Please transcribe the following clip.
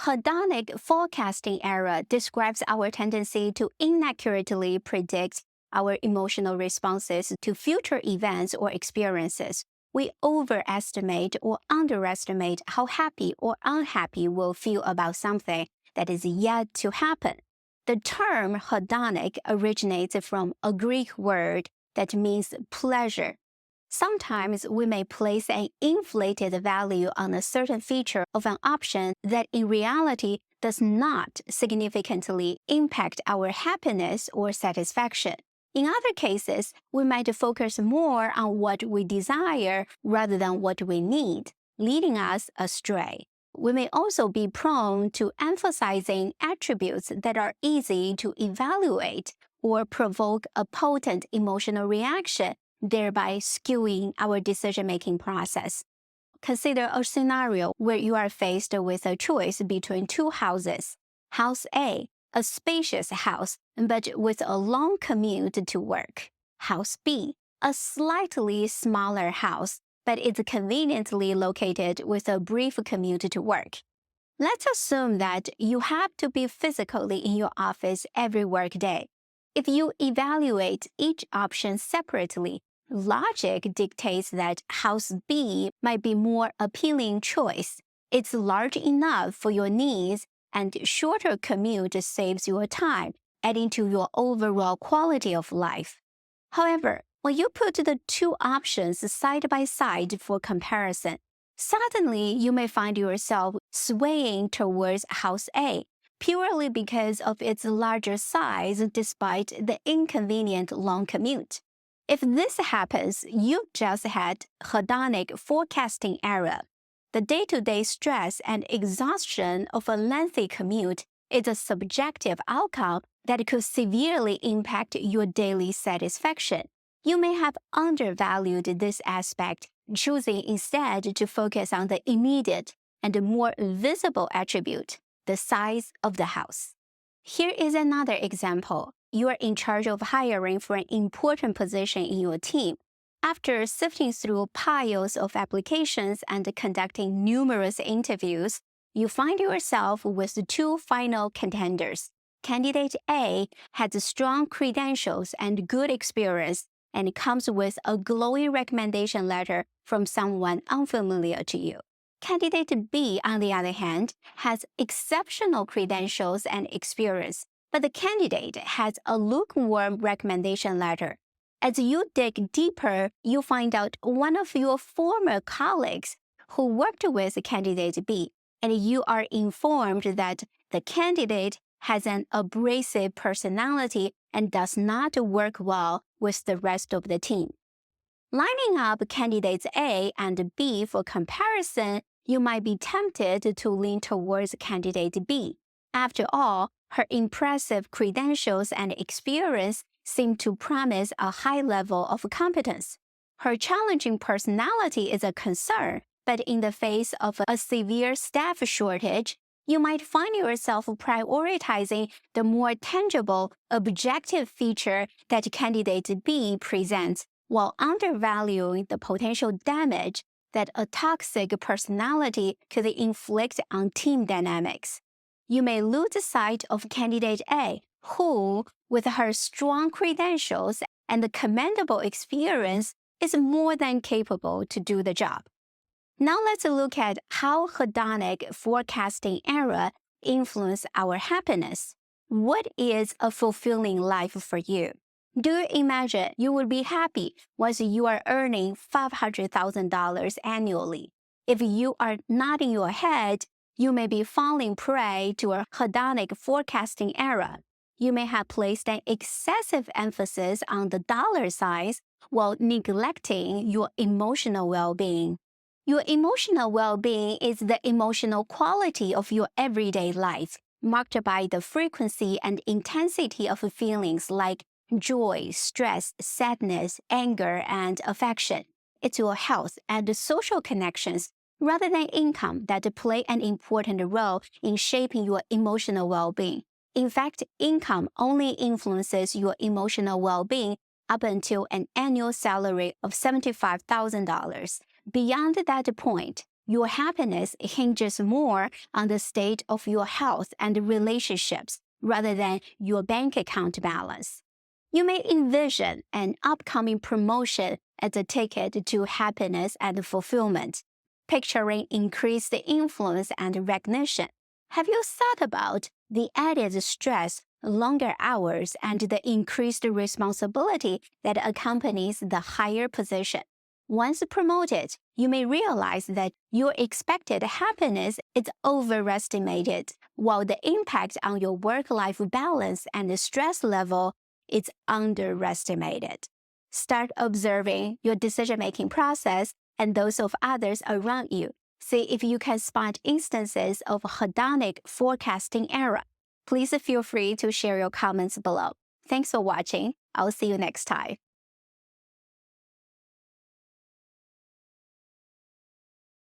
Hedonic forecasting error describes our tendency to inaccurately predict our emotional responses to future events or experiences. We overestimate or underestimate how happy or unhappy we'll feel about something that is yet to happen. The term hedonic originates from a Greek word that means pleasure. Sometimes we may place an inflated value on a certain feature of an option that in reality does not significantly impact our happiness or satisfaction. In other cases, we might focus more on what we desire rather than what we need, leading us astray. We may also be prone to emphasizing attributes that are easy to evaluate or provoke a potent emotional reaction, thereby skewing our decision-making process. Consider a scenario where you are faced with a choice between two houses. House A, a spacious house, but with a long commute to work. House B, a slightly smaller house, but it's conveniently located with a brief commute to work. Let's assume that you have to be physically in your office every workday. If you evaluate each option separately, logic dictates that House B might be more appealing choice. It's large enough for your needs, and shorter commute saves your time, adding to your overall quality of life. However, when you put the two options side by side for comparison, suddenly you may find yourself swaying towards House A, purely because of its larger size despite the inconvenient long commute. If this happens, you just had hedonic forecasting error. The day-to-day stress and exhaustion of a lengthy commute is a subjective outcome that could severely impact your daily satisfaction. You may have undervalued this aspect, choosing instead to focus on the immediate and more visible attribute, the size of the house. Here is another example. You are in charge of hiring for an important position in your team. After sifting through piles of applications and conducting numerous interviews, you find yourself with two final contenders. Candidate A has strong credentials and good experience and comes with a glowing recommendation letter from someone unfamiliar to you. Candidate B, on the other hand, has exceptional credentials and experience, but the candidate has a lukewarm recommendation letter. As you dig deeper, you find out one of your former colleagues who worked with candidate B, and you are informed that the candidate has an abrasive personality and does not work well with the rest of the team. Lining up candidates A and B for comparison, you might be tempted to lean towards candidate B. After all, her impressive credentials and experience seem to promise a high level of competence. Her challenging personality is a concern, but in the face of a severe staff shortage, you might find yourself prioritizing the more tangible, objective feature that candidate B presents, while undervaluing the potential damage that a toxic personality could inflict on team dynamics. You may lose sight of candidate A, who, with her strong credentials and commendable experience, is more than capable to do the job. Now let's look at how hedonic forecasting error influence our happiness. What is a fulfilling life for you? Do you imagine you would be happy once you are earning $500,000 annually? If you are nodding your head, you may be falling prey to a hedonic forecasting error. You may have placed an excessive emphasis on the dollar size while neglecting your emotional well-being. Your emotional well-being is the emotional quality of your everyday life, marked by the frequency and intensity of feelings like joy, stress, sadness, anger, and affection. It's your health and social connections, rather than income, that play an important role in shaping your emotional well-being. In fact, income only influences your emotional well-being up until an annual salary of $75,000. Beyond that point, Your happiness hinges more on the state of your health and relationships rather than your bank account balance. You may envision an upcoming promotion as a ticket to happiness and fulfillment, picturing increased influence and recognition. Have you thought about the added stress, longer hours, and the increased responsibility that accompanies the higher position? Once promoted, you may realize that your expected happiness is overestimated, while the impact on your work-life balance and the stress level is underestimated. Start observing your decision-making process and those of others around you. See if you can spot instances of hedonic forecasting error. Please feel free to share your comments below. Thanks for watching. I'll see you next time.